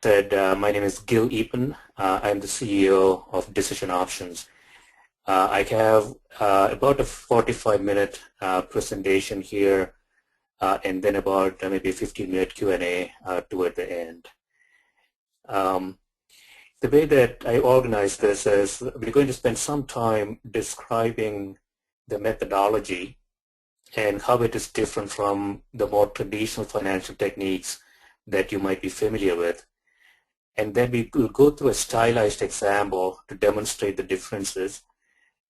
said, my name is Gil Eapen. I'm the CEO of Decision Options. I have about a 45-minute presentation here and then about maybe a 15-minute Q&A toward the end. The way that I organize this is we're going to spend some time describing the methodology and how it is different from the more traditional financial techniques that you might be familiar with. And then we will go through a stylized example to demonstrate the differences.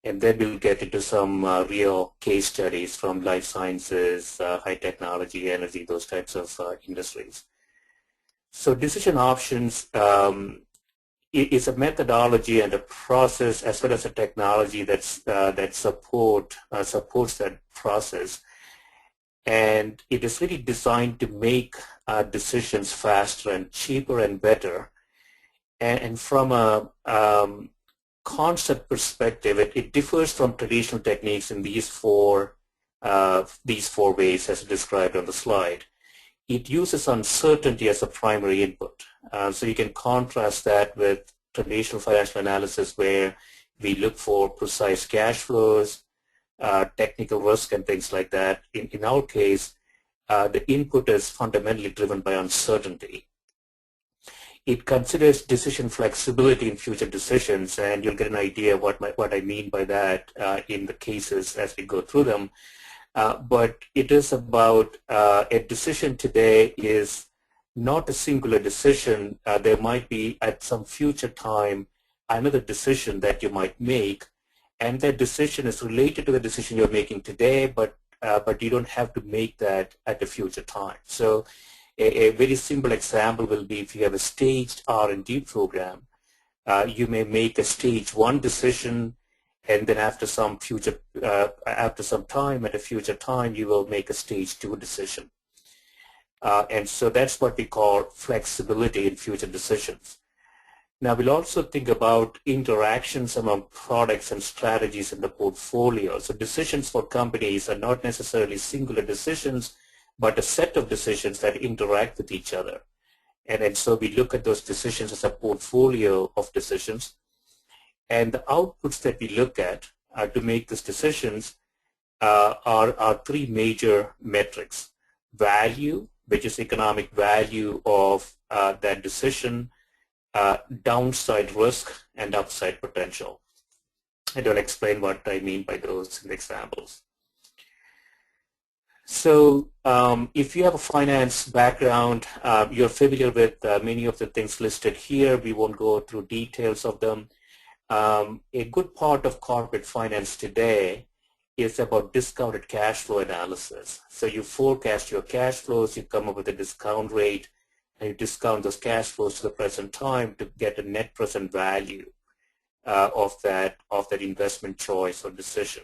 And then we'll get into some real case studies from life sciences, high technology, energy, those types of industries. So decision options is a methodology and a process as well as a technology that supports that process. And it is really designed to make decisions faster and cheaper and better. And from a concept perspective, it differs from traditional techniques in these four ways as described on the slide. It uses uncertainty as a primary input. So you can contrast that with traditional financial analysis where we look for precise cash flows, technical risk and things like that. In our case, the input is fundamentally driven by uncertainty. It considers decision flexibility in future decisions, and you'll get an idea what I mean by that in the cases as we go through them. But it is about a decision today is not a singular decision. There might be at some future time another decision that you might make, and that decision is related to the decision you're making today, but you don't have to make that at a future time. So a very simple example will be if you have a staged R&D program, you may make a stage 1 decision, and then after some time, at a future time, you will make a stage 2 decision. And so that's what we call flexibility in future decisions. Now we'll also think about interactions among products and strategies in the portfolio. So decisions for companies are not necessarily singular decisions, but a set of decisions that interact with each other. And so we look at those decisions as a portfolio of decisions. And the outputs that we look at to make these decisions are three major metrics. Value, which is economic value of that decision, downside risk, and upside potential. And I'll explain what I mean by those in the examples. So if you have a finance background, you're familiar with many of the things listed here. We won't go through details of them. A good part of corporate finance today is about discounted cash flow analysis. So you forecast your cash flows, you come up with a discount rate, and you discount those cash flows to the present time to get a net present value of that investment choice or decision.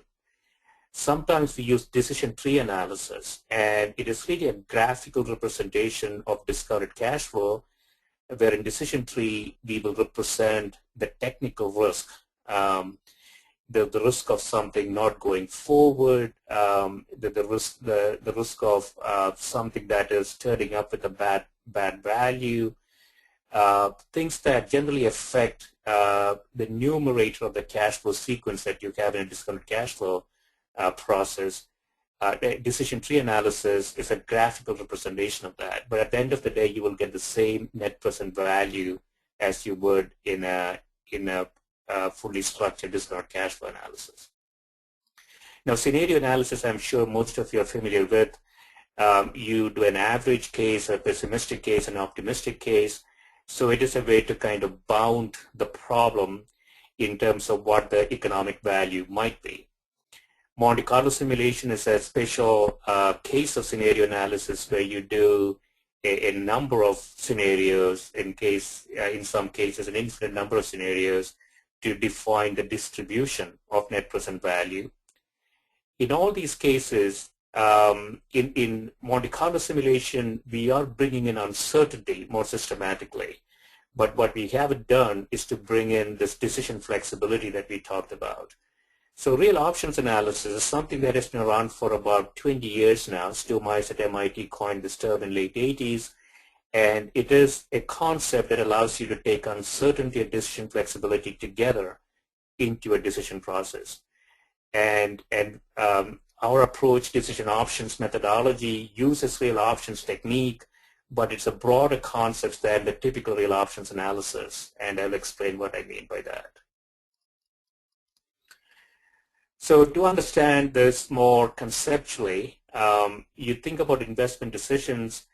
Sometimes we use decision tree analysis, and it is really a graphical representation of discounted cash flow, where in decision tree we will represent the technical risk, the risk of something not going forward, the risk of something that is turning up with a bad value, things that generally affect the numerator of the cash flow sequence that you have in a discounted cash flow process. Decision tree analysis is a graphical representation of that, but at the end of the day, you will get the same net present value as you would in a fully structured discounted cash flow analysis. Now, scenario analysis, I'm sure most of you are familiar with. You do an average case, a pessimistic case, an optimistic case. So it is a way to kind of bound the problem in terms of what the economic value might be. Monte Carlo simulation is a special case of scenario analysis where you do a number of scenarios, in some cases an infinite number of scenarios, to define the distribution of net present value. In all these cases, in Monte Carlo simulation, we are bringing in uncertainty more systematically. But what we haven't done is to bring in this decision flexibility that we talked about. So real options analysis is something that has been around for about 20 years now. Stu Mice at MIT coined this term in late 80s, And it is a concept that allows you to take uncertainty and decision flexibility together into a decision process. And our approach, decision options methodology, uses real options technique, but it's a broader concept than the typical real options analysis, and I'll explain what I mean by that. So to understand this more conceptually, you think about investment decisions,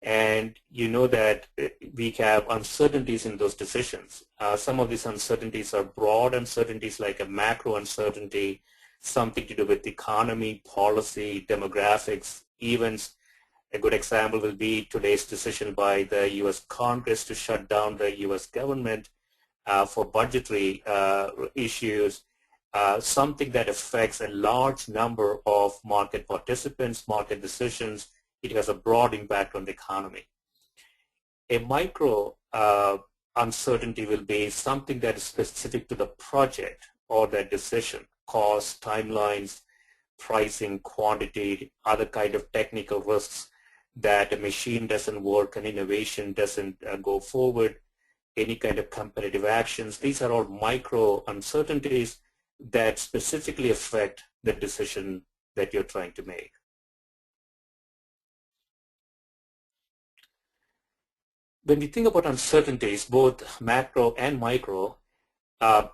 and you know that we have uncertainties in those decisions. Some of these uncertainties are broad uncertainties, like a macro uncertainty, something to do with economy, policy, demographics, events. A good example will be today's decision by the U.S. Congress to shut down the U.S. government for budgetary issues, something that affects a large number of market participants, market decisions. It has a broad impact on the economy. A micro uncertainty will be something that is specific to the project or that decision, cost, timelines, pricing, quantity, other kind of technical risks, that a machine doesn't work, an innovation doesn't go forward, any kind of competitive actions. These are all micro uncertainties that specifically affect the decision that you're trying to make. When we think about uncertainties, both macro and micro,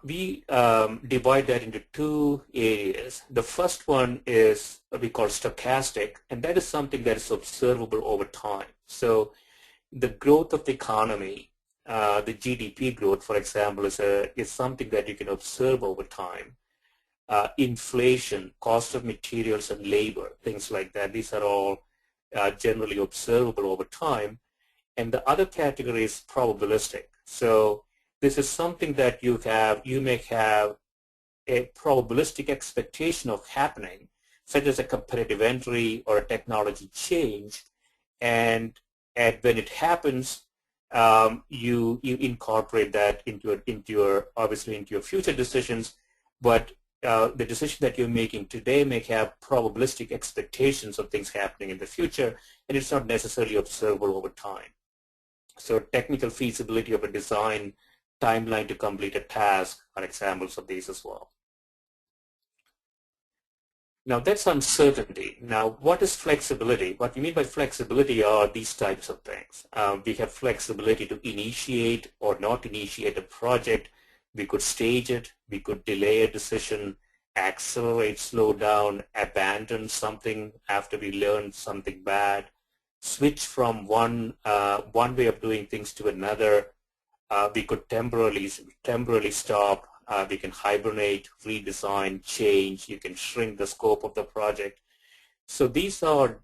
we divide that into two areas. The first one is what we call stochastic, and that is something that is observable over time. So the growth of the economy, the GDP growth, for example, is something that you can observe over time. Inflation, cost of materials and labor, things like that, these are all generally observable over time. And the other category is probabilistic. So this is something that you may have a probabilistic expectation of happening, such as a competitive entry or a technology change, and when it happens, you incorporate that into your future decisions. But the decision that you're making today may have probabilistic expectations of things happening in the future, and it's not necessarily observable over time. So technical feasibility of a design, timeline to complete a task are examples of these as well. Now that's uncertainty. Now what is flexibility? What we mean by flexibility are these types of things. We have flexibility to initiate or not initiate a project. We could stage it, we could delay a decision, accelerate, slow down, abandon something after we learn something bad, switch from one way of doing things to another. We could temporarily stop. We can hibernate, redesign, change. You can shrink the scope of the project. So these are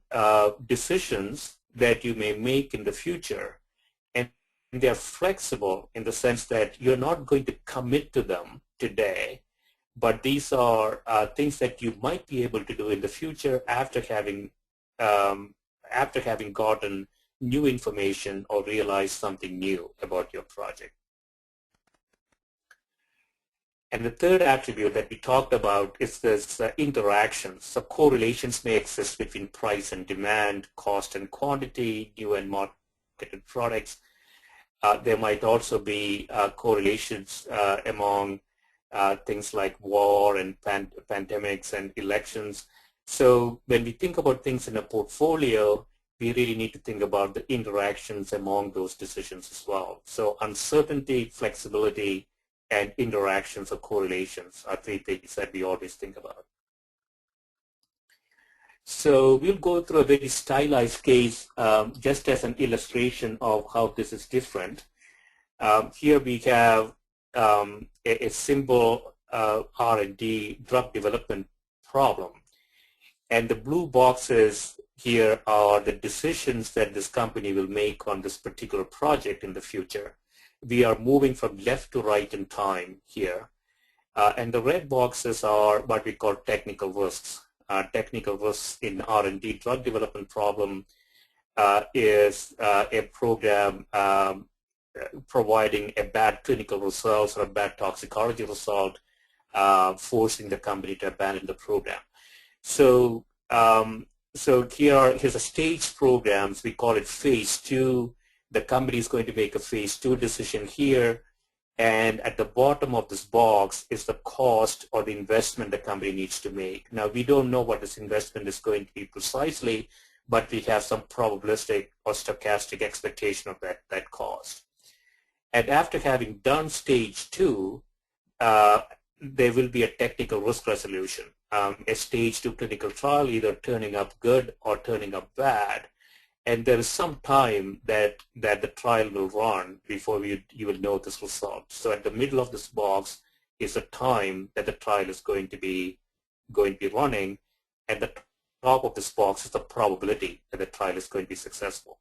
decisions that you may make in the future, and they're flexible in the sense that you're not going to commit to them today, but these are things that you might be able to do in the future after having gotten new information or realized something new about your project. And the third attribute that we talked about is this interactions. So correlations may exist between price and demand, cost and quantity, new and marketed products. There might also be correlations among things like war and pandemics and elections. So when we think about things in a portfolio, we really need to think about the interactions among those decisions as well. So uncertainty, flexibility, and interactions or correlations are three things that we always think about. So we'll go through a very stylized case just as an illustration of how this is different. Here we have a simple R&D drug development problem. And the blue boxes here are the decisions that this company will make on this particular project in the future. We are moving from left to right in time here. And the red boxes are what we call technical risks. Technical risks in R&D drug development problem is a program providing a bad clinical results or a bad toxicology result, forcing the company to abandon the program. So, here's a stage programs. We call it phase 2. The company is going to make a phase 2 decision here, and at the bottom of this box is the cost or the investment the company needs to make. Now, we don't know what this investment is going to be precisely, but we have some probabilistic or stochastic expectation of that cost. And after having done stage 2, there will be a technical risk resolution, a stage 2 clinical trial either turning up good or turning up bad. And there is some time that the trial will run before you will know this result. So at the middle of this box is the time that the trial is going to be running, and the top of this box is the probability that the trial is going to be successful.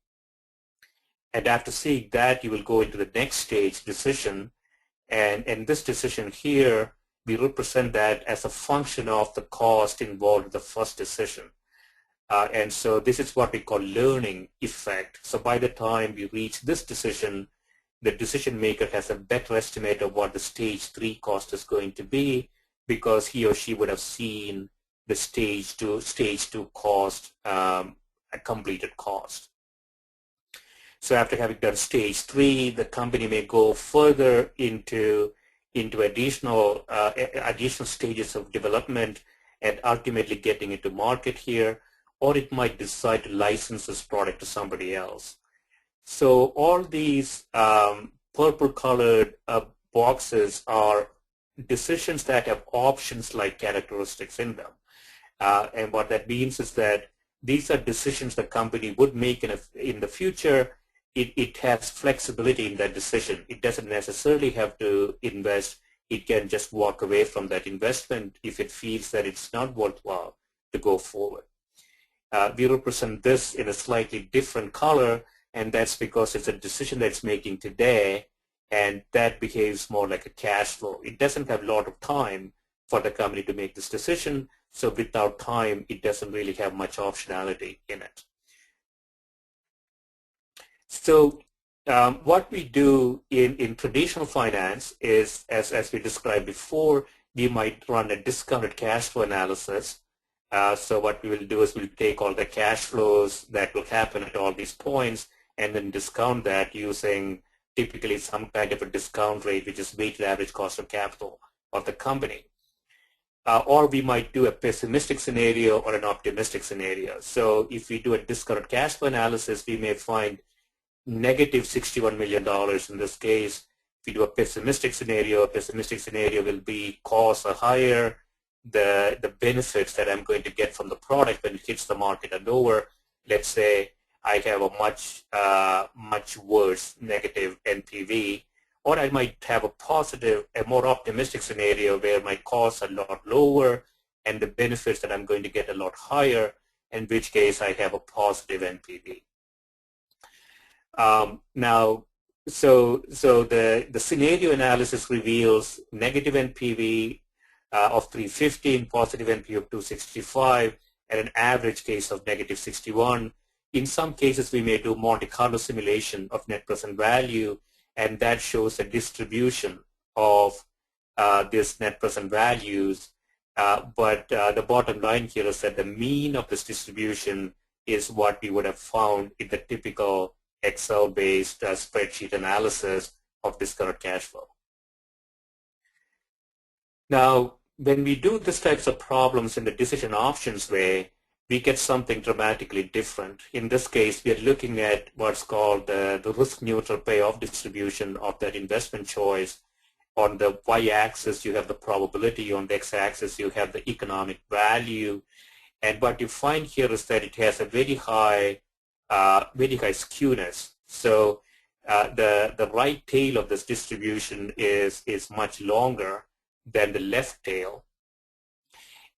And after seeing that, you will go into the next stage, decision, and in this decision here, we represent that as a function of the cost involved in the first decision. And so this is what we call learning effect. So by the time we reach this decision, the decision maker has a better estimate of what the stage 3 cost is going to be, because he or she would have seen the stage 2 cost, a completed cost. So after having done stage 3, the company may go further into additional stages of development and ultimately getting into market here, or it might decide to license this product to somebody else. So all these purple-colored boxes are decisions that have options-like characteristics in them. And what that means is that these are decisions the company would make in the future. It has flexibility in that decision. It doesn't necessarily have to invest. It can just walk away from that investment if it feels that it's not worthwhile to go forward. We represent this in a slightly different color, and that's because it's a decision that it's making today, and that behaves more like a cash flow. It doesn't have a lot of time for the company to make this decision, so without time, it doesn't really have much optionality in it. So what we do in traditional finance is, as we described before, we might run a discounted cash flow analysis. So what we will do is we'll take all the cash flows that will happen at all these points and then discount that using typically some kind of a discount rate, which is weighted average cost of capital of the company. Or we might do a pessimistic scenario or an optimistic scenario. So if we do a discounted cash flow analysis, we may find negative $61 million in this case. If we do a pessimistic scenario will be costs are higher, the benefits that I'm going to get from the product when it hits the market are lower. Let's say I have a much worse negative NPV, or I might have a more optimistic scenario where my costs are a lot lower and the benefits that I'm going to get a lot higher, in which case I have a positive NPV. So the scenario analysis reveals negative NPV of 315, positive NPV of 265, and an average case of negative 61. In some cases, we may do Monte Carlo simulation of net present value, and that shows a distribution of this net present values. But the bottom line here is that the mean of this distribution is what we would have found in the typical Excel-based spreadsheet analysis of discounted cash flow. Now, when we do these types of problems in the decision options way, we get something dramatically different. In this case, we are looking at what's called the risk-neutral payoff distribution of that investment choice. On the y-axis, you have the probability. On the x-axis, you have the economic value. And what you find here is that it has a very high skewness. So the right tail of this distribution is much longer than the left tail.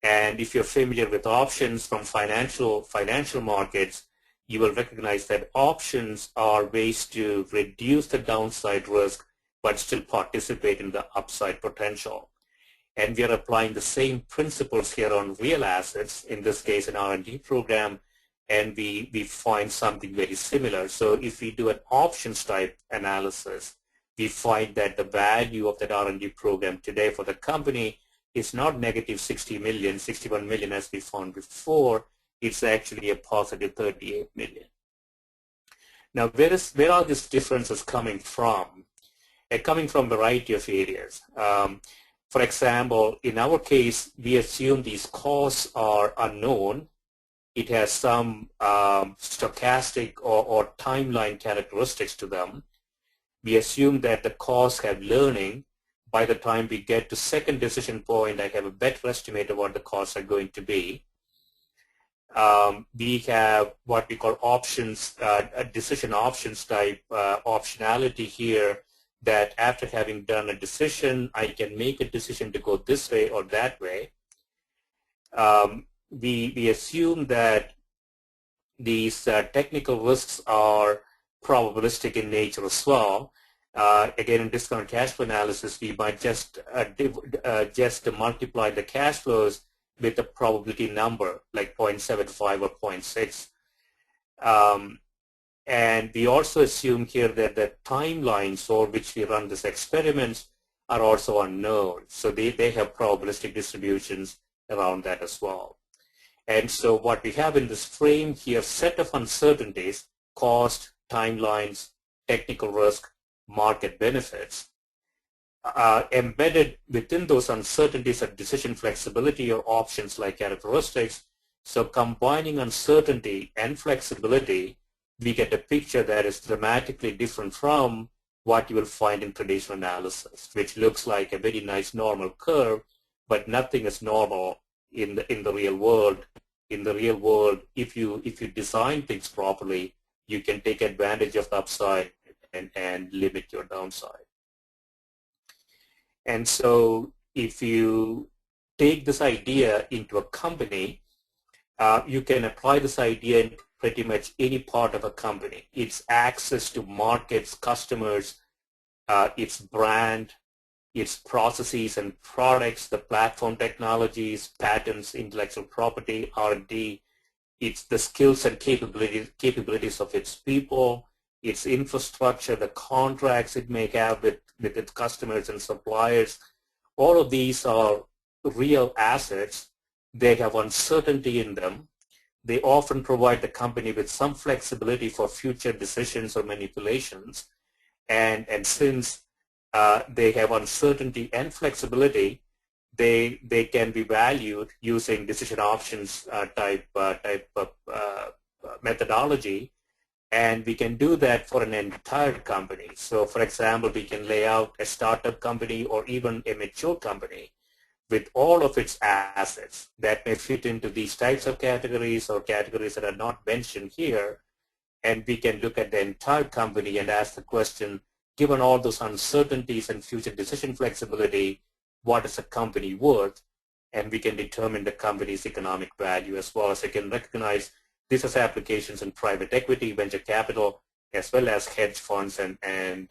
And if you're familiar with options from financial markets, you will recognize that options are ways to reduce the downside risk but still participate in the upside potential. And we are applying the same principles here on real assets, in this case an R&D program, and we find something very similar. So if we do an options type analysis, we find that the value of that R&D program today for the company is not negative 61 million as we found before. It's actually a positive 38 million. Now, where are these differences coming from? They're coming from a variety of areas. For example, in our case, we assume these costs are unknown. It has some stochastic or timeline characteristics to them. We assume that the costs have learning. By the time we get to second decision point, I have a better estimate of what the costs are going to be. We have what we call options, decision options type optionality here, that after having done a decision, I can make a decision to go this way or that way. We assume that these technical risks are probabilistic in nature as well. Again, in discount cash flow analysis, we might just multiply the cash flows with a probability number like 0.75 or 0.6. And we also assume here that the timelines for which we run these experiments are also unknown. So they have probabilistic distributions around that as well. And so what we have in this frame here, set of uncertainties, cost, timelines, technical risk, market benefits. Embedded within those uncertainties are decision flexibility or options like characteristics. So combining uncertainty and flexibility, we get a picture that is dramatically different from what you will find in traditional analysis, which looks like a very nice normal curve, but nothing is normal in the real world. In the real world, if you design things properly, you can take advantage of the upside and limit your downside. And so if you take this idea into a company, you can apply this idea in pretty much any part of a company. Its access to markets, customers, its brand, its processes and products, the platform technologies, patents, intellectual property, R&D, it's the skills and capabilities of its people, its infrastructure, the contracts it may have with its customers and suppliers. All of these are real assets. They have uncertainty in them. They often provide the company with some flexibility for future decisions or manipulations. And since they have uncertainty and flexibility, they can be valued using decision options type of methodology, and we can do that for an entire company. So for example, we can lay out a startup company or even a mature company with all of its assets that may fit into these types of categories or categories that are not mentioned here, and we can look at the entire company and ask the question, given all those uncertainties and future decision flexibility, what is a company worth? And we can determine the company's economic value, as well as we can recognize this has applications in private equity, venture capital, as well as hedge funds and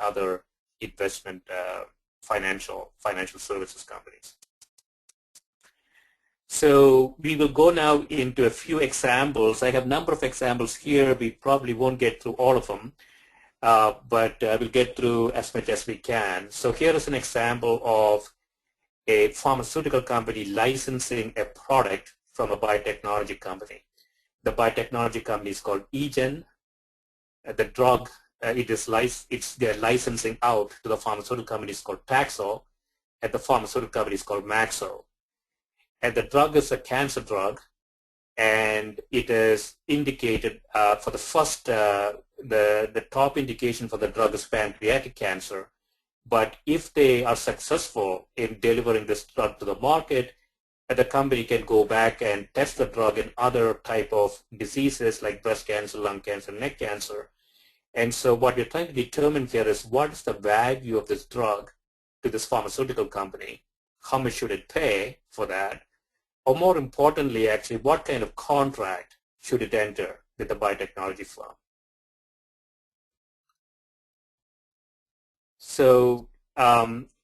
other investment financial services companies. So we will go now into a few examples. I have a number of examples here. We probably won't get through all of them. But we'll get through as much as we can. So here is an example of a pharmaceutical company licensing a product from a biotechnology company. The biotechnology company is called eGen. The drug, they're licensing out to the pharmaceutical company is called Taxol, and the pharmaceutical company is called Maxo. And the drug is a cancer drug, and it is indicated for the first, the top indication for the drug is pancreatic cancer. But if they are successful in delivering this drug to the market, the company can go back and test the drug in other type of diseases like breast cancer, lung cancer, neck cancer. And so what we're trying to determine here is what is the value of this drug to this pharmaceutical company? How much should it pay for that? Or more importantly, actually, what kind of contract should it enter with the biotechnology firm? So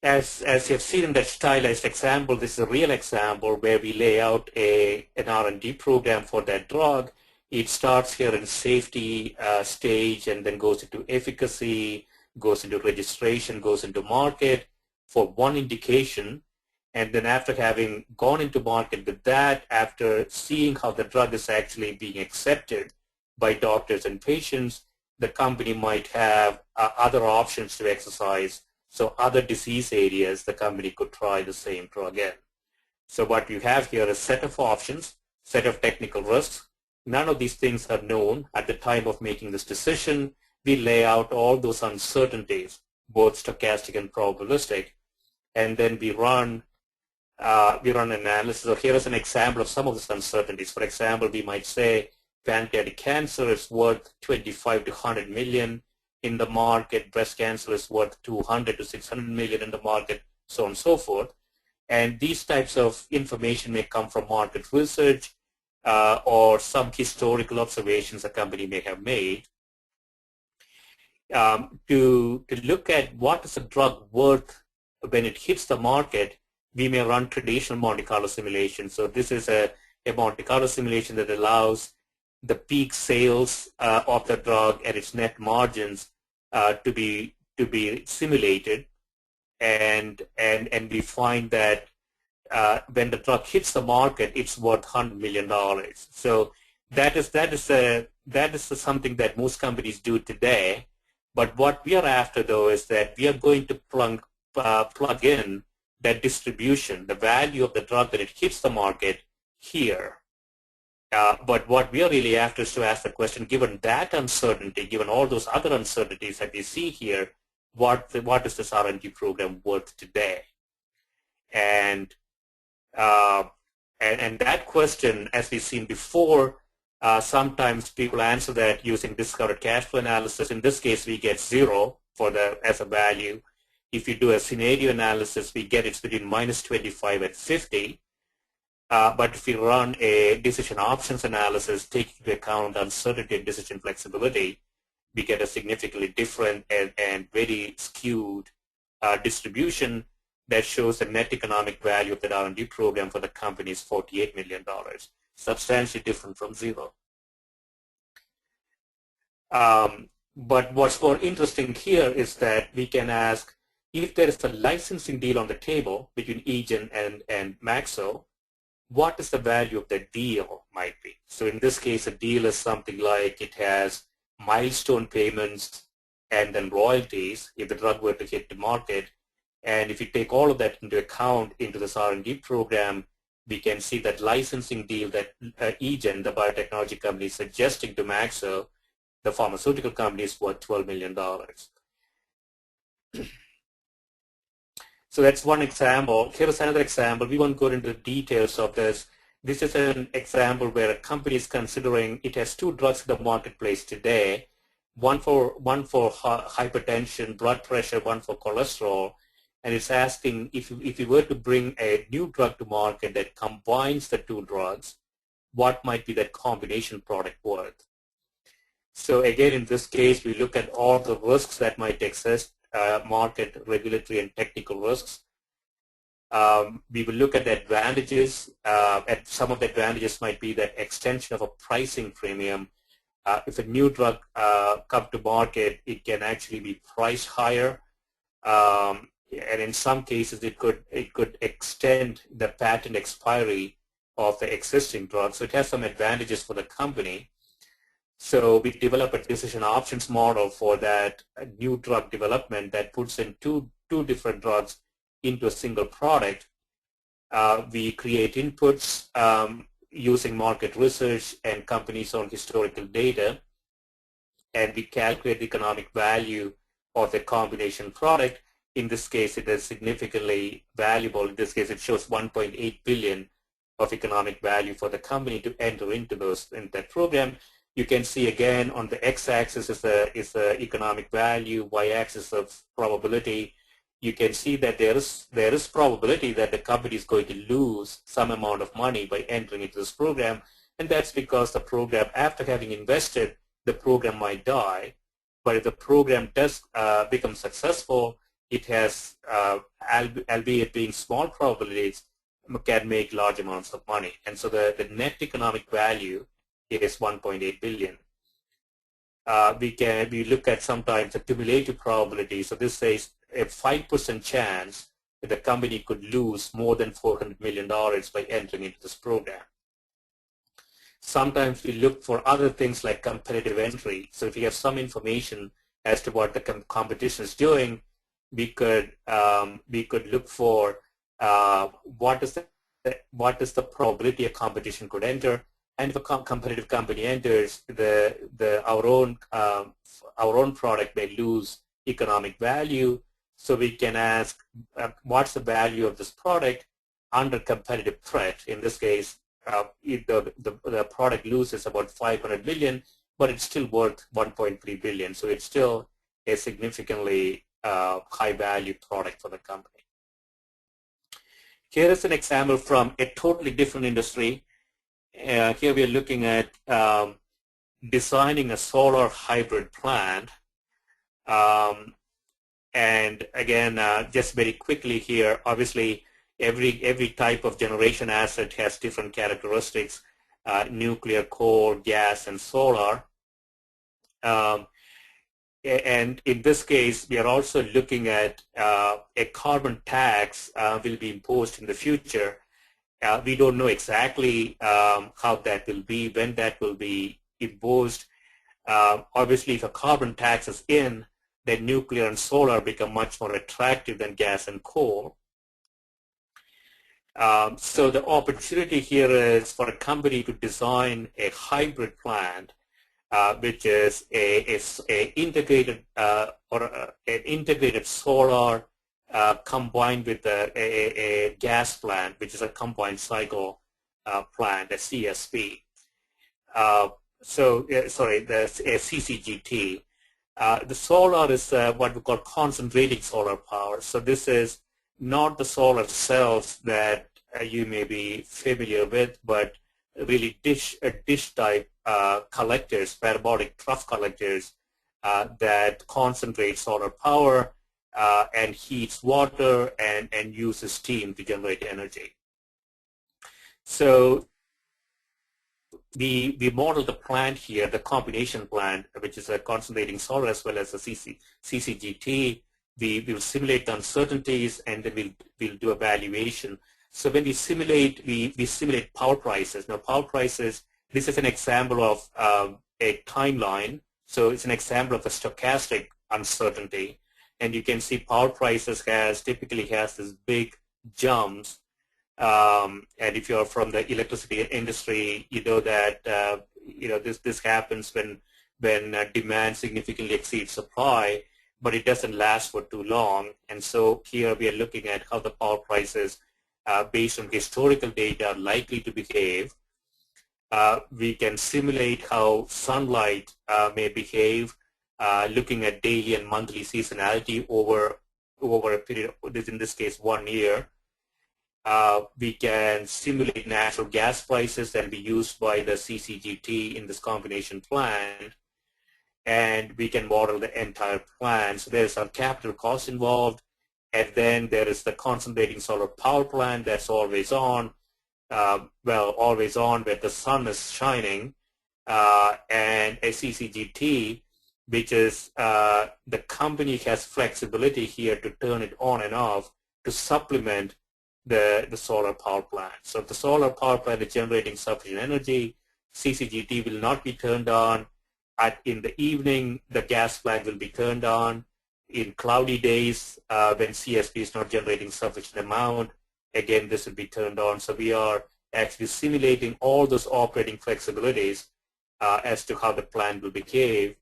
as you've seen in that stylized example, this is a real example where we lay out an R&D program for that drug. It starts here in safety stage and then goes into efficacy, goes into registration, goes into market for one indication. And then after having gone into market with that, after seeing how the drug is actually being accepted by doctors and patients, the company might have other options to exercise. So other disease areas, the company could try the same drug in. So what you have here is a set of options, set of technical risks. None of these things are known at the time of making this decision. We lay out all those uncertainties, both stochastic and probabilistic, and then we run analysis. So here is an example of some of these uncertainties. For example, we might say pancreatic cancer is worth 25 to 100 million in the market, breast cancer is worth 200 to 600 million in the market, so on and so forth. And these types of information may come from market research or some historical observations a company may have made. To look at what is a drug worth when it hits the market, we may run traditional Monte Carlo simulation. So this is a Monte Carlo simulation that allows the peak sales of the drug and its net margins to be simulated, and we find that when the drug hits the market, it's worth $100 million. So that is something that most companies do today. But what we are after, though, is that we are going to plug in that distribution, the value of the drug that it hits the market here. But what we are really after is to ask the question, given that uncertainty, given all those other uncertainties that we see here, what is this R&D program worth today? And that question, as we've seen before, sometimes people answer that using discounted cash flow analysis. In this case, we get 0 as a value. If you do a scenario analysis, we get it's between -25 and 50. But if you run a decision options analysis, taking into account uncertainty and decision flexibility, we get a significantly different and very skewed distribution that shows the net economic value of that R&D program for the company is $48 million, substantially different from 0. But what's more interesting here is that we can ask, if there is a licensing deal on the table between Eagen and Maxo, what is the value of the deal might be? So in this case, a deal is something like it has milestone payments and then royalties if the drug were to hit the market. And if you take all of that into account into this R&D program, we can see that licensing deal that Eagen, the biotechnology company, is suggesting to Maxo, the pharmaceutical company, is worth $12 million. So that's one example. Here's another example. We won't go into the details of this. This is an example where a company is considering it has 2 drugs in the marketplace today, one for hypertension, blood pressure, one for cholesterol, and it's asking if you were to bring a new drug to market that combines the 2 drugs, what might be that combination product worth? So again, in this case, we look at all the risks that might exist, market, regulatory, and technical risks. We will look at the advantages, and some of the advantages might be that extension of a pricing premium. If a new drug comes to market, it can actually be priced higher, and in some cases, it could extend the patent expiry of the existing drug. So it has some advantages for the company. So we develop a decision options model for that new drug development that puts in two different drugs into a single product. We create inputs using market research and companies' own historical data, and we calculate the economic value of the combination product. In this case, it is significantly valuable. In this case, it shows 1.8 billion of economic value for the company to enter into that program. You can see again on the x-axis is the economic value, y-axis of probability. You can see that there is probability that the company is going to lose some amount of money by entering into this program, and that's because the program, after having invested, the program might die. But if the program does become successful, it has, albeit being small probabilities, can make large amounts of money. And so the net economic value is 1.8 billion. We look at sometimes the cumulative probability. So this says a 5% chance that the company could lose more than $400 million by entering into this program. Sometimes we look for other things like competitive entry. So if you have some information as to what the competition is doing, we could look for what is the probability a competition could enter, and if a competitive company enters, our own product may lose economic value. So we can ask, what's the value of this product under competitive threat? In this case, the product loses about 500 million, but it's still worth 1.3 billion. So it's still a significantly high value product for the company. Here is an example from a totally different industry. Here we are looking at designing a solar hybrid plant. And again, just very quickly here, obviously every type of generation asset has different characteristics, nuclear, coal, gas, and solar. And in this case, we are also looking at a carbon tax will be imposed in the future. We don't know exactly how that will be, when that will be imposed. Obviously, if a carbon tax is in, then nuclear and solar become much more attractive than gas and coal. So the opportunity here is for a company to design a hybrid plant, which is an integrated solar combined with a gas plant, which is a combined cycle plant, a CSP. A CCGT. The solar is what we call concentrating solar power. So this is not the solar cells that you may be familiar with, but really dish type collectors, parabolic trough collectors that concentrate solar power and heats water and uses steam to generate energy. So we model the plant here, the combination plant, which is a concentrating solar as well as a CCGT. We will simulate the uncertainties, and then we'll do a valuation. So when we simulate, we simulate power prices. Now, power prices, this is an example of a timeline. So it's an example of a stochastic uncertainty. And you can see power prices typically has this big jumps. And if you're from the electricity industry, you know that this happens when demand significantly exceeds supply, but it doesn't last for too long. And so here we are looking at how the power prices, based on historical data, are likely to behave. We can simulate how sunlight may behave, looking at daily and monthly seasonality over a period, in this case 1 year. We can simulate natural gas prices that will be used by the CCGT in this combination plant, and we can model the entire plant. So there's some capital cost involved, and then there is the concentrating solar power plant that's always on, always on where the sun is shining, and a CCGT, which is the company has flexibility here to turn it on and off to supplement the solar power plant. So if the solar power plant is generating sufficient energy, CCGT will not be turned on. In the evening, the gas plant will be turned on. In cloudy days, when CSP is not generating sufficient amount, again, this will be turned on. So we are actually simulating all those operating flexibilities as to how the plant will behave.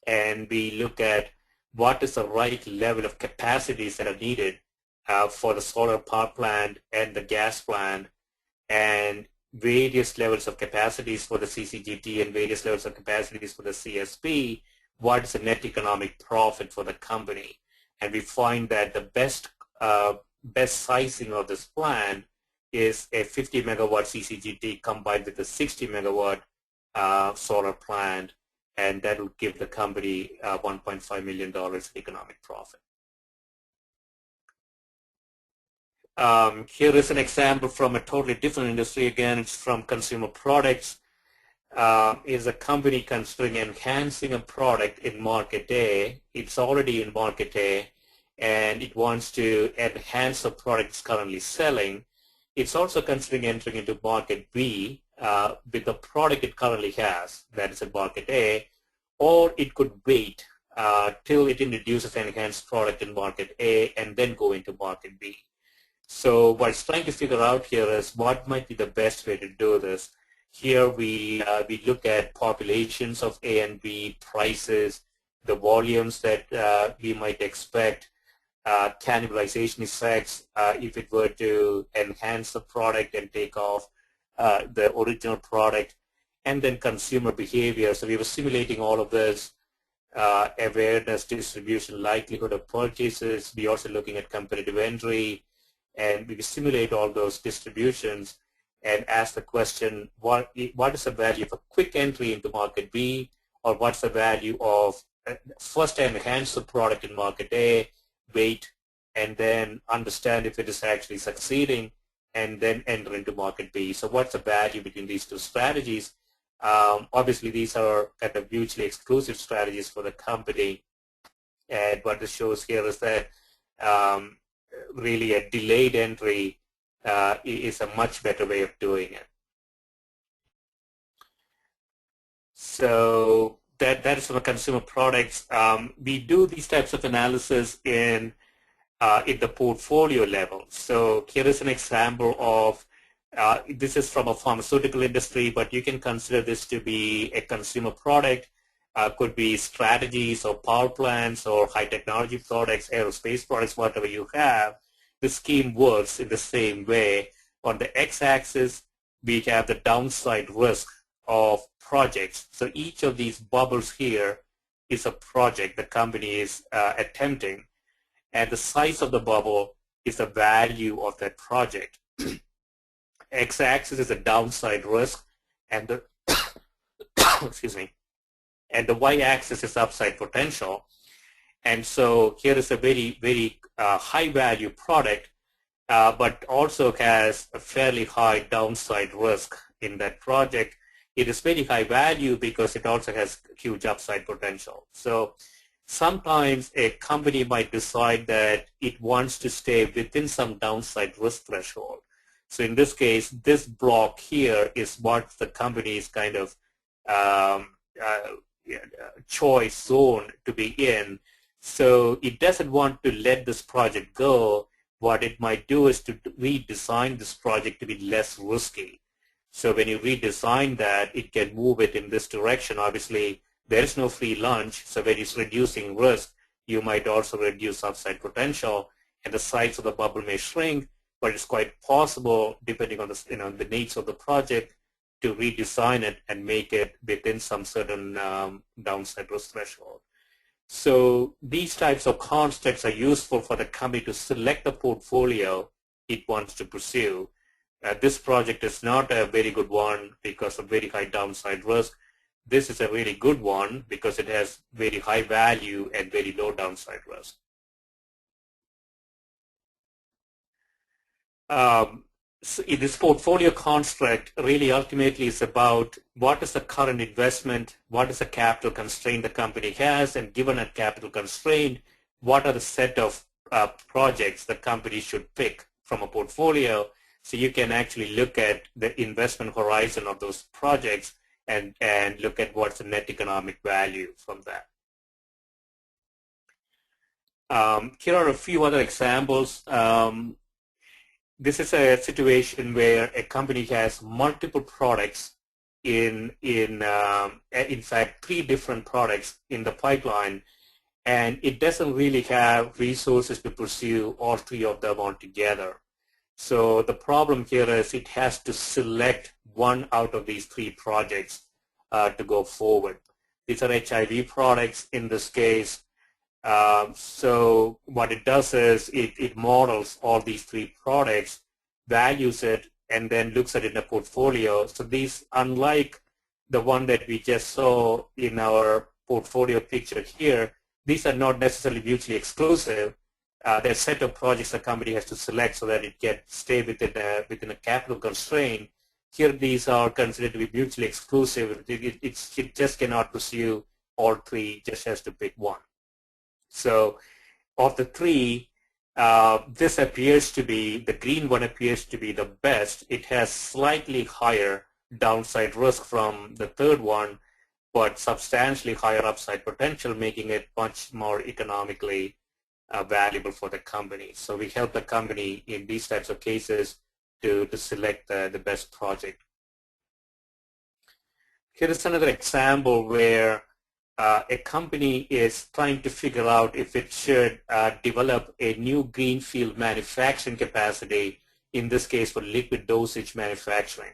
And we look at what is the right level of capacities that are needed for the solar power plant and the gas plant, and various levels of capacities for the CCGT and various levels of capacities for the CSP. What is the net economic profit for the company? And we find that the best sizing of this plant is a 50 megawatt CCGT combined with a 60 megawatt solar plant, and that will give the company $1.5 million in economic profit. Here is an example from a totally different industry. Again, it's from consumer products. Is a company considering enhancing a product in market A. It's already in market A, and it wants to enhance the product it's currently selling. It's also considering entering into market B, with the product it currently has, that is in market A, or it could wait till it introduces an enhanced product in market A and then go into market B. So what it's trying to figure out here is what might be the best way to do this. Here we look at populations of A and B, prices, the volumes that we might expect, cannibalization effects if it were to enhance the product and take off the original product, and then consumer behavior. So we were simulating all of this, awareness, distribution, likelihood of purchases. We also looking at competitive entry, and we simulate all those distributions and ask the question, what is the value of a quick entry into market B, or what's the value of first enhance the product in market A, wait, and then understand if it is actually succeeding, and then enter into market B. So what's the value between these two strategies? Obviously, these are kind of mutually exclusive strategies for the company, and what this shows here is that really a delayed entry is a much better way of doing it. So that is for consumer products. We do these types of analysis in the portfolio level. So here is an example of, this is from a pharmaceutical industry, but you can consider this to be a consumer product. Could be strategies or power plants or high technology products, aerospace products, whatever you have. The scheme works in the same way. On the x-axis, we have the downside risk of projects. So each of these bubbles here is a project the company is attempting, and the size of the bubble is the value of that project. X-axis is the downside risk, and the excuse me, and the y-axis is upside potential. And so here is a very, very high value product, but also has a fairly high downside risk in that project. It is very high value because it also has huge upside potential. So sometimes a company might decide that it wants to stay within some downside risk threshold. So in this case, this block here is what the company's kind of choice zone to be in. So it doesn't want to let this project go. What it might do is to redesign this project to be less risky. So when you redesign that, it can move it in this direction. Obviously, there is no free lunch, so when it's reducing risk, you might also reduce upside potential, and the size of the bubble may shrink, but it's quite possible, depending on the, the needs of the project, to redesign it and make it within some certain downside risk threshold. So these types of constructs are useful for the company to select the portfolio it wants to pursue. This project is not a very good one because of very high downside risk. This is a really good one because it has very high value and very low downside risk. So this portfolio construct really ultimately is about what is the current investment, what is the capital constraint the company has, and given a capital constraint, what are the set of projects the company should pick from a portfolio, so you can actually look at the investment horizon of those projects and look at what's the net economic value from that. Here are a few other examples. This is a situation where a company has multiple products in fact 3 different products in the pipeline, and it doesn't really have resources to pursue all 3 of them altogether. So the problem here is it has to select one out of these 3 projects to go forward. These are HIV products in this case. So what it does is it models all these 3 products, values it, and then looks at it in a portfolio. So these, unlike the one that we just saw in our portfolio picture here, these are not necessarily mutually exclusive. There are a set of projects the company has to select so that it can stay within a capital constraint. Here these are considered to be mutually exclusive. It just cannot pursue all 3, just has to pick one. So of the 3, this appears to be, the green one appears to be the best. It has slightly higher downside risk from the third one, but substantially higher upside potential, making it much more economically valuable for the company. So we help the company in these types of cases to select the best project. Here is another example where a company is trying to figure out if it should develop a new greenfield manufacturing capacity, in this case for liquid dosage manufacturing.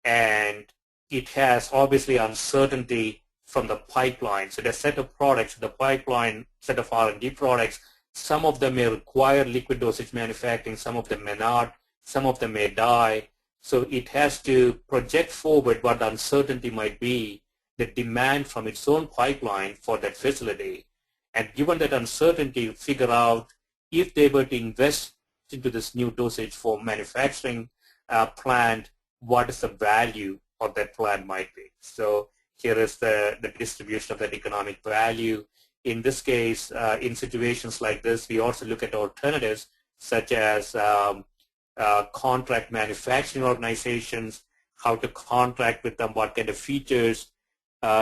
And it has obviously uncertainty from the pipeline. So the set of products, the pipeline set of R&D products, some of them may require liquid dosage manufacturing, some of them may not, some of them may die. So it has to project forward what the uncertainty might be, the demand from its own pipeline for that facility. And given that uncertainty, figure out if they were to invest into this new dosage for manufacturing plant, what is the value of that plant might be. So here is the distribution of that economic value. In this case, in situations like this, we also look at alternatives such as contract manufacturing organizations, how to contract with them, what kind of features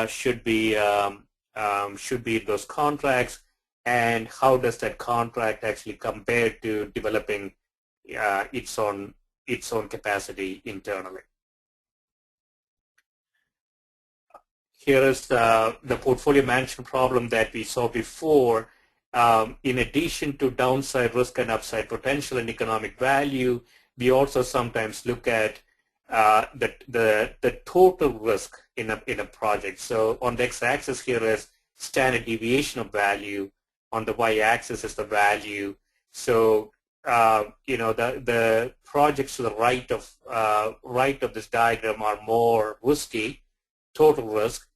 should be in those contracts, and how does that contract actually compare to developing its own capacity internally. Here is the portfolio management problem that we saw before. In addition to downside risk and upside potential and economic value, we also sometimes look at the total risk in a project. So on the x-axis here is standard deviation of value. On the y-axis is the value. So the projects to the right of this diagram are more risky, total risk,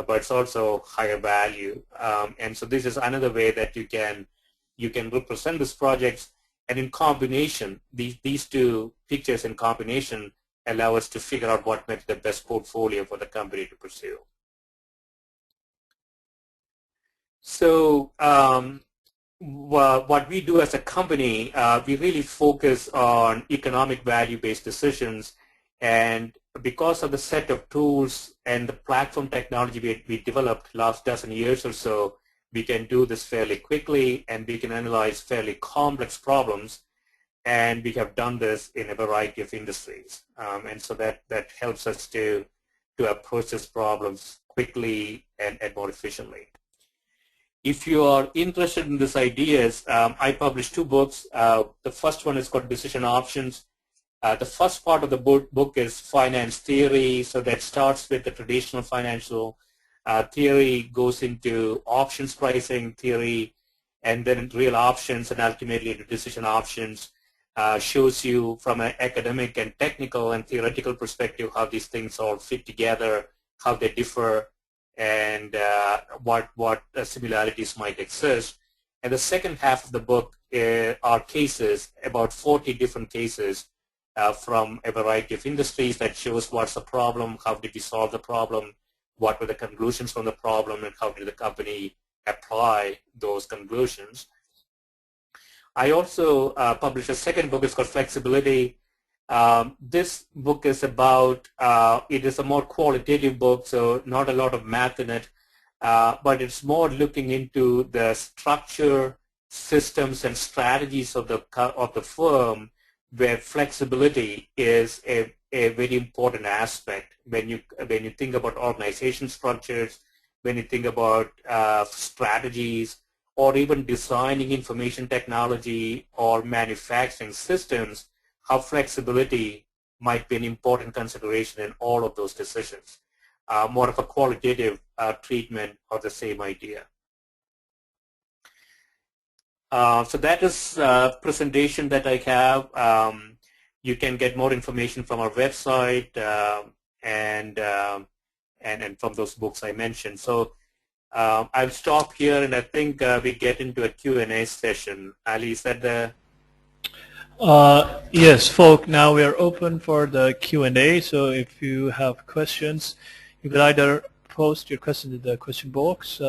but it's also higher value. And so this is another way that you can represent these projects. And in combination, these two pictures in combination allow us to figure out what might be the best portfolio for the company to pursue. So what we do as a company, we really focus on economic value-based decisions, and because of the set of tools and the platform technology we developed last dozen years or so, we can do this fairly quickly, and we can analyze fairly complex problems, and we have done this in a variety of industries. And so that helps us to approach these problems quickly and more efficiently. If you are interested in these ideas, I published 2 books. The first one is called Decision Options. The first part of the book is finance theory, so that starts with the traditional financial theory, goes into options pricing theory, and then real options, and ultimately to decision options. Shows you from an academic and technical and theoretical perspective how these things all fit together, how they differ, and what similarities might exist. And the second half of the book are cases, about 40 different cases from a variety of industries, that shows what's the problem, how did we solve the problem, what were the conclusions from the problem, and how did the company apply those conclusions. I also published a second book. It's called Flexibility. This book is about, it is a more qualitative book, so not a lot of math in it, but it's more looking into the structure, systems, and strategies of the firm, where flexibility is a very important aspect when you think about organization structures, when you think about strategies, or even designing information technology or manufacturing systems. How flexibility might be an important consideration in all of those decisions. More of a qualitative treatment of the same idea. So that is a presentation that I have. You can get more information from our website and from those books I mentioned. So I'll stop here, and I think we get into a Q&A session. Ali, is that the... Yes, folk, now we are open for the Q&A, so if you have questions, you could either post your question in the question box.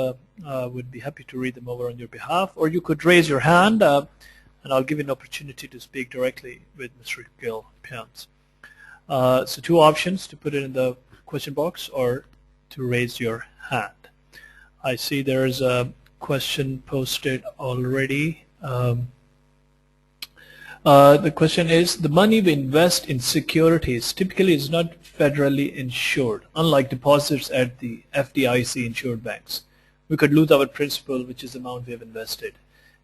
We'd be happy to read them over on your behalf, or you could raise your hand, and I'll give you an opportunity to speak directly with Mr. Gil Pians. So two options: to put it in the question box or to raise your hand. I see there's a question posted already. The question is, the money we invest in securities typically is not federally insured, unlike deposits at the FDIC insured banks. We could lose our principal, which is the amount we have invested.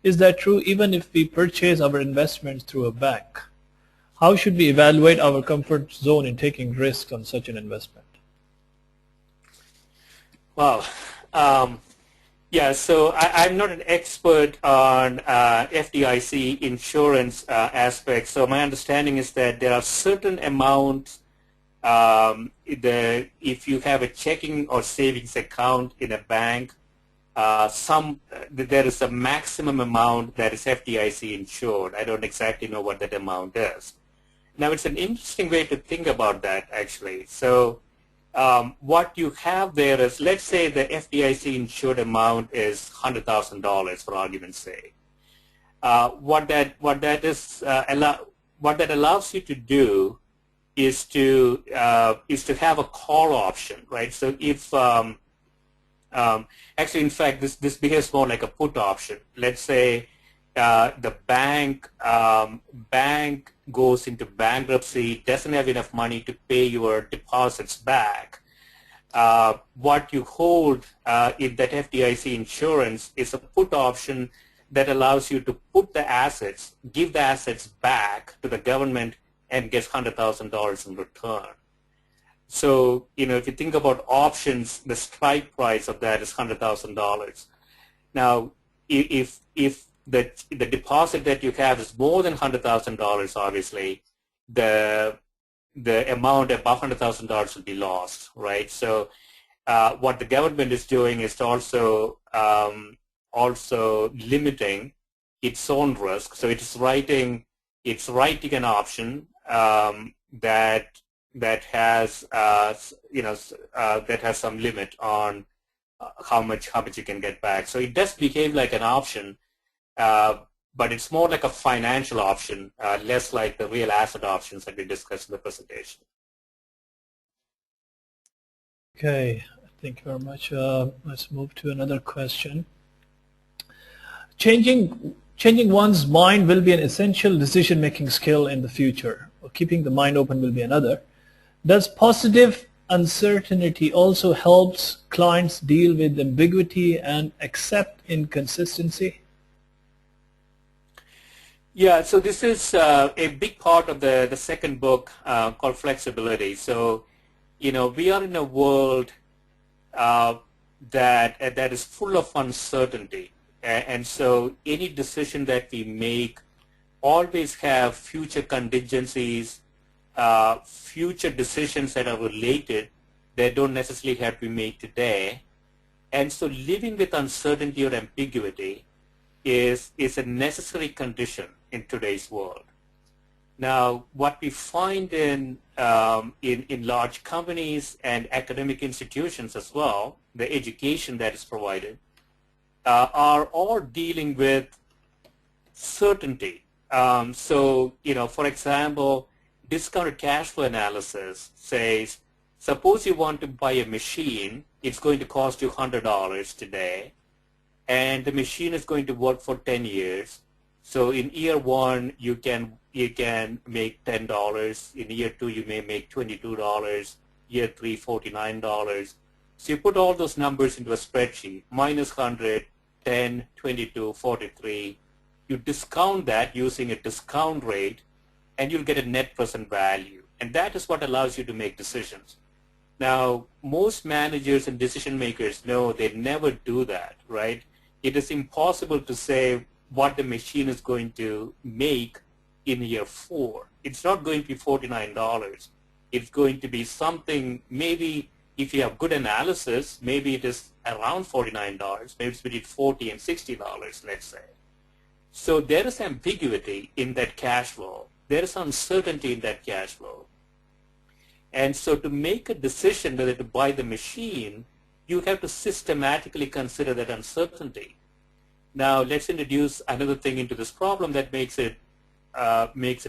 Is that true even if we purchase our investments through a bank? How should we evaluate our comfort zone in taking risks on such an investment? Wow. Yeah, so I'm not an expert on FDIC insurance aspects. So my understanding is that there are certain amounts, if you have a checking or savings account in a bank, there is a maximum amount that is FDIC insured. I don't exactly know what that amount is. Now, it's an interesting way to think about that, actually. So what you have there is, let's say the FDIC insured amount is $100,000 for argument's sake. What that allows you to do is to have a call option, right? So if actually, in fact, this behaves more like a put option. Let's say the bank goes into bankruptcy, doesn't have enough money to pay your deposits back. What you hold in that FDIC insurance is a put option that allows you to put the assets, give the assets back to the government and get $100,000 in return. So, if you think about options, the strike price of that is $100,000. Now, if the deposit that you have is more than $100,000, obviously, the amount above $100,000 will be lost, right? So, what the government is doing is also limiting its own risk. So, it's writing an option that has some limit on how much you can get back. So it does behave like an option, but it's more like a financial option, less like the real asset options that we discussed in the presentation. Okay, thank you very much. Let's move to another question. Changing one's mind will be an essential decision-making skill in the future, or keeping the mind open will be another. Does positive uncertainty also helps clients deal with ambiguity and accept inconsistency? Yeah, so this is a big part of the second book called Flexibility. So, we are in a world that is full of uncertainty. And so any decision that we make always have future contingencies, future decisions that are related that don't necessarily have to be made today. And so living with uncertainty or ambiguity is a necessary condition in today's world. Now, what we find in large companies and academic institutions as well, the education that is provided, are all dealing with certainty. So, for example, discounted cash flow analysis says, suppose you want to buy a machine, it's going to cost you $100 today, and the machine is going to work for 10 years. So in year one, you can make $10. In year two, you may make $22. Year three, $49. So you put all those numbers into a spreadsheet, minus 100, 10, 22, 43. You discount that using a discount rate, and you'll get a net present value. And that is what allows you to make decisions. Now, most managers and decision makers know they never do that, right? It is impossible to say what the machine is going to make in year 4. It's not going to be $49. It's going to be something, maybe if you have good analysis, maybe it is around $49. Maybe it's between $40 and $60, let's say. So there is ambiguity in that cash flow. There is uncertainty in that cash flow. And so to make a decision whether to buy the machine, you have to systematically consider that uncertainty. Now, let's introduce another thing into this problem that makes it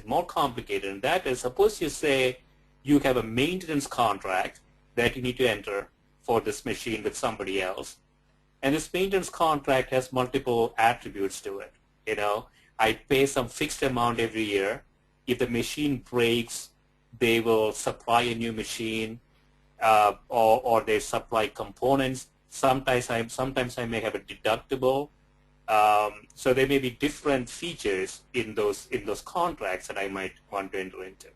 more complicated, and that is, suppose you say you have a maintenance contract that you need to enter for this machine with somebody else. And this maintenance contract has multiple attributes to it. You know, I pay some fixed amount every year. If the machine breaks, they will supply a new machine, or they supply components. Sometimes I may have a deductible. So there may be different features in those contracts that I might want to enter into.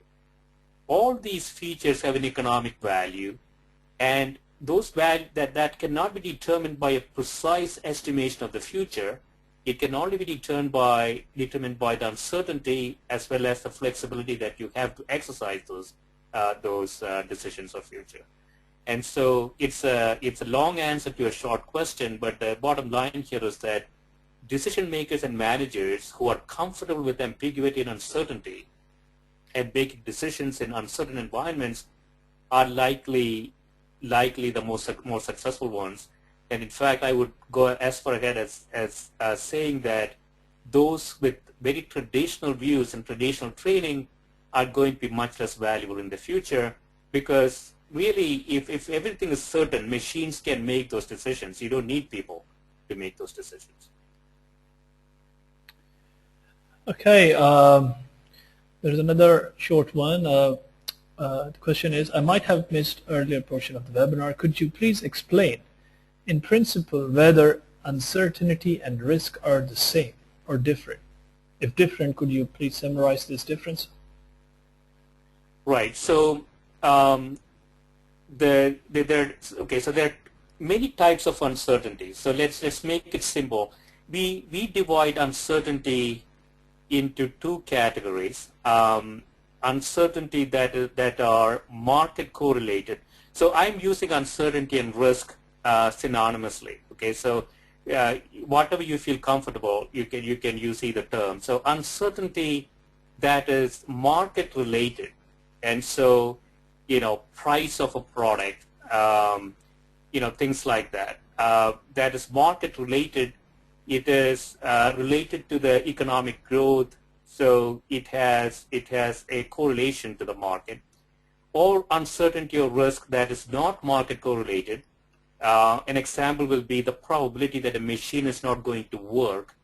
All these features have an economic value, and those values that cannot be determined by a precise estimation of the future. It can only be determined by the uncertainty as well as the flexibility that you have to exercise those decisions of future. And so it's a long answer to a short question, but the bottom line here is that decision makers and managers who are comfortable with ambiguity and uncertainty and making decisions in uncertain environments are likely the more successful ones. And in fact, I would go as far ahead as saying that those with very traditional views and traditional training are going to be much less valuable in the future, because really, if everything is certain, machines can make those decisions. You don't need people to make those decisions. Okay, there's another short one. The question is, I might have missed earlier portion of the webinar. Could you please explain, in principle, whether uncertainty and risk are the same or different? If different, could you please summarize this difference? Right. So there are many types of uncertainty. So let's make it simple. We divide uncertainty into two categories. Uncertainty that are market correlated. So I'm using uncertainty and risk synonymously. Okay, so whatever you feel comfortable, you can use either term. So uncertainty that is market related, and so price of a product, things like that. That is market related. It is related to the economic growth. So it has a correlation to the market. Or uncertainty or risk that is not market correlated. An example will be the probability that a machine is not going to work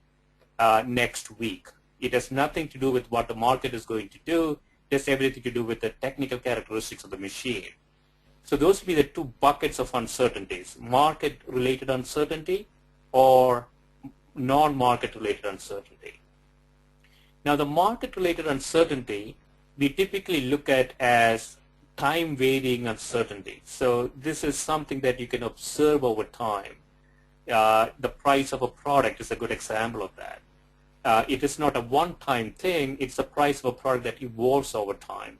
next week. It has nothing to do with what the market is going to do. It has everything to do with the technical characteristics of the machine. So those would be the two buckets of uncertainties: market-related uncertainty or non-market related uncertainty. Now the market-related uncertainty we typically look at as time varying uncertainty. So this is something that you can observe over time. The price of a product is a good example of that. It is not a one-time thing, it's the price of a product that evolves over time.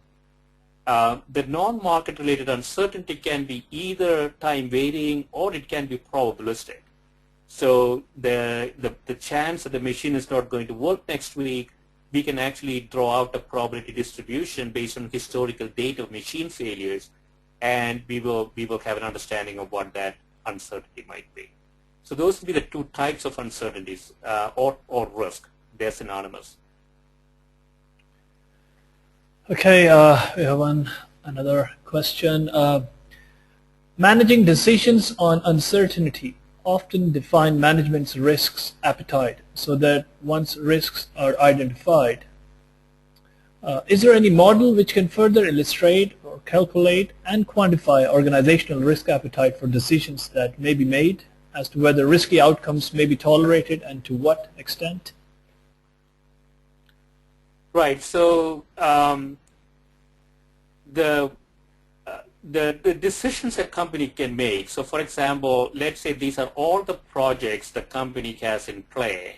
The non-market related uncertainty can be either time varying or it can be probabilistic. So the chance that the machine is not going to work next week, we can actually draw out a probability distribution based on historical data of machine failures, and we will have an understanding of what that uncertainty might be. So those would be the two types of uncertainties or risk. They're synonymous. Okay, we have another question. Managing decisions on uncertainty often define management's risks appetite, so that once risks are identified, is there any model which can further illustrate or calculate and quantify organizational risk appetite for decisions that may be made as to whether risky outcomes may be tolerated and to what extent? Right. So the decisions a company can make. So, for example, let's say these are all the projects the company has in play,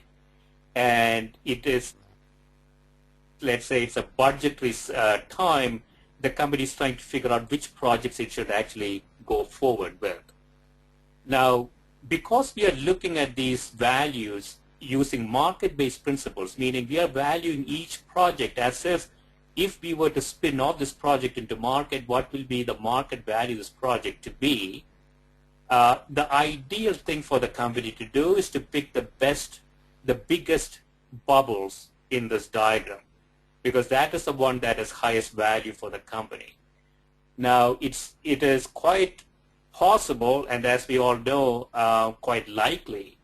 and it is, let's say, it's a budgetary time. The company is trying to figure out which projects it should actually go forward with. Now, because we are looking at these values using market-based principles, meaning we are valuing each project as if we were to spin off this project into market, what will be the market value of this project to be? The ideal thing for the company to do is to pick the biggest bubbles in this diagram, because that is the one that has highest value for the company. Now, it is quite possible, and as we all know, quite likely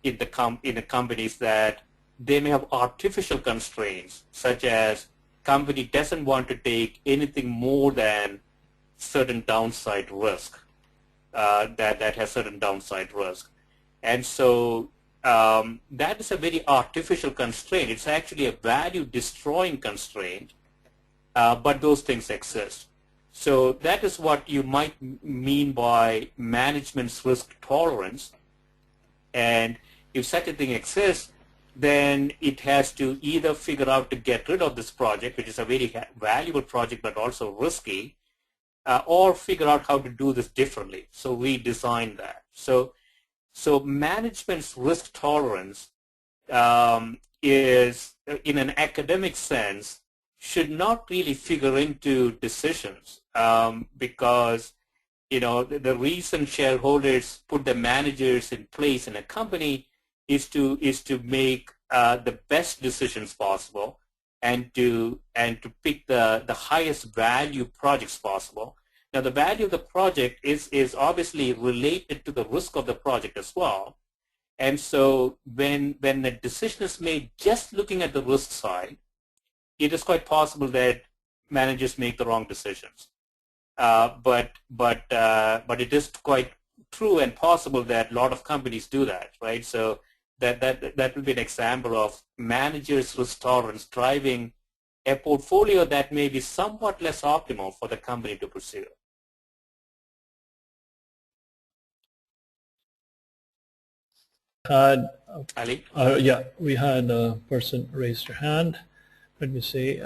in the companies that they may have artificial constraints, such as company doesn't want to take anything more than certain downside risk, that has certain downside risk. And so that is a very artificial constraint. It's actually a value destroying constraint, but those things exist. So that is what you might mean by management's risk tolerance. And if such a thing exists, then it has to either figure out to get rid of this project, which is a very valuable project but also risky, or figure out how to do this differently. So we designed that. So management's risk tolerance is, in an academic sense, should not really figure into decisions, because the reason shareholders put the managers in place in a company is to make the best decisions possible and to pick the highest value projects possible. Now, the value of the project is obviously related to the risk of the project as well. And so when a decision is made just looking at the risk side, it is quite possible that managers make the wrong decisions. But it is quite true and possible that a lot of companies do that, right? So that will be an example of managers' risk tolerance driving a portfolio that may be somewhat less optimal for the company to pursue. Ali? Yeah, we had a person raise their hand. Let me see.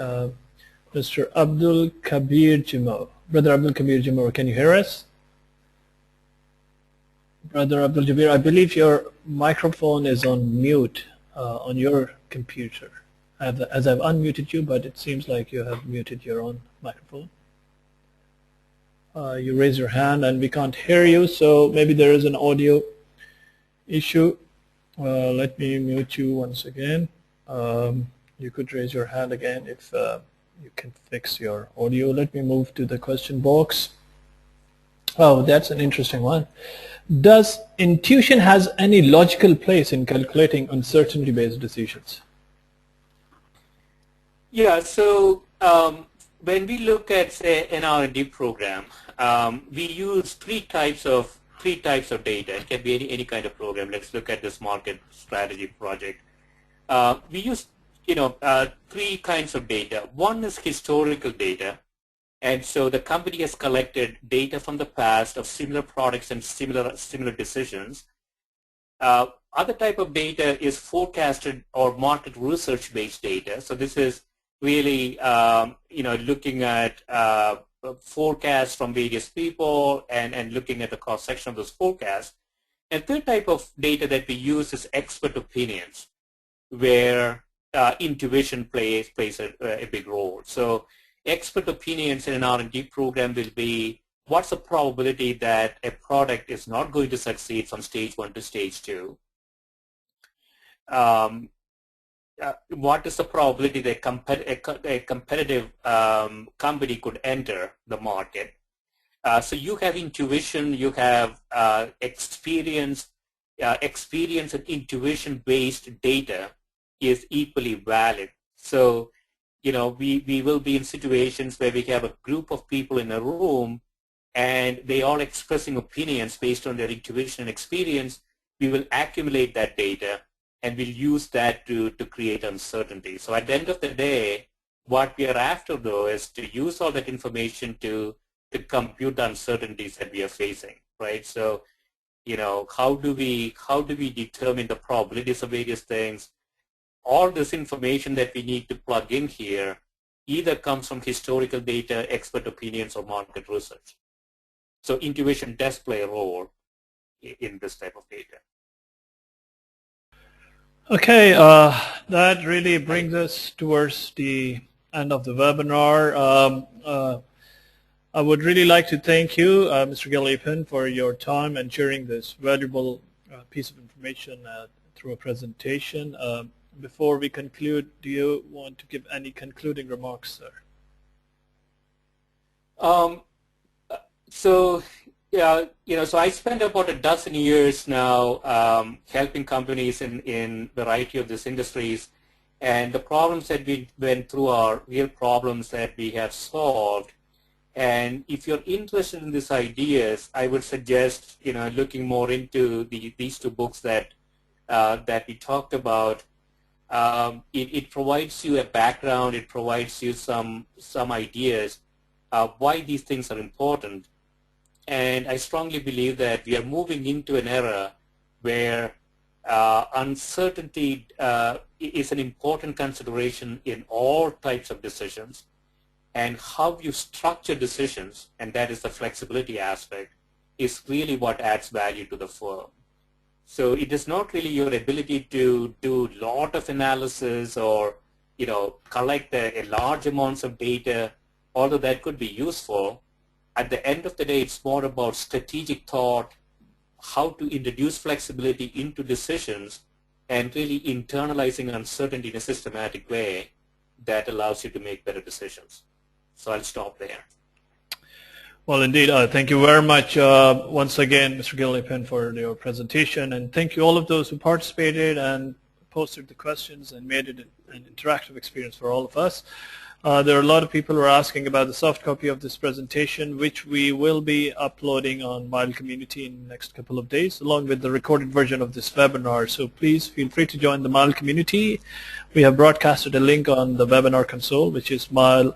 Mr. Abdul Kabir Jimo. Brother Abdul Kabir Jimo, can you hear us? Brother Abdul Jabir, I believe your microphone is on mute on your computer. As I've unmuted you, but it seems like you have muted your own microphone. You raise your hand and we can't hear you, so maybe there is an audio issue. Let me mute you once again. You could raise your hand again if you can fix your audio. Let me move to the question box. Oh, that's an interesting one. Does intuition has any logical place in calculating uncertainty-based decisions? Yeah, so when we look at, say, an R&D program, we use three types of data. It can be any kind of program. Let's look at this market strategy project. We use three kinds of data. One is historical data, and so the company has collected data from the past of similar products and similar decisions. Other type of data is forecasted or market research-based data. So this is really looking at forecasts from various people and looking at the cross-section of those forecasts. And third type of data that we use is expert opinions, where intuition plays a big role. So expert opinions in an R&D program will be, what's the probability that a product is not going to succeed from stage 1 to stage 2? What is the probability that a competitive company could enter the market? So you have intuition, you have experience and intuition-based data is equally valid. So, we will be in situations where we have a group of people in a room and they all expressing opinions based on their intuition and experience. We will accumulate that data and we'll use that to create uncertainty. So at the end of the day, what we are after, though, is to use all that information to compute the uncertainties that we are facing, right? So, how do we determine the probabilities of various things? All this information that we need to plug in here either comes from historical data, expert opinions, or market research. So intuition does play a role in this type of data. Okay, that really brings us towards the end of the webinar. I would really like to thank you, Mr. Galipan, for your time and sharing this valuable piece of information through a presentation. Before we conclude, do you want to give any concluding remarks, sir? So, yeah, so I spent about a dozen years now helping companies in a variety of these industries, and the problems that we went through are real problems that we have solved. And if you're interested in these ideas, I would suggest looking more into these two books that we talked about. It provides you a background. It provides you some ideas why these things are important. And I strongly believe that we are moving into an era where uncertainty is an important consideration in all types of decisions, and how you structure decisions, and that is the flexibility aspect, is really what adds value to the firm. So it is not really your ability to do a lot of analysis or collect a large amounts of data, although that could be useful. At the end of the day, it's more about strategic thought, how to introduce flexibility into decisions, and really internalizing uncertainty in a systematic way that allows you to make better decisions. So I'll stop there. Well, indeed, thank you very much once again, Mr. Gillipan, for your presentation, and thank you all of those who participated and posted the questions and made it an interactive experience for all of us. There are a lot of people who are asking about the soft copy of this presentation, which we will be uploading on Mile Community in the next couple of days, along with the recorded version of this webinar. So please feel free to join the Mile Community. We have broadcasted a link on the webinar console, which is milecop.net.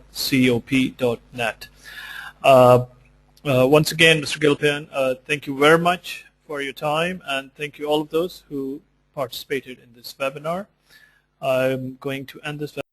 Once again, Mr. Gillipan, thank you very much for your time, and thank you all of those who participated in this webinar. I'm going to end this webinar.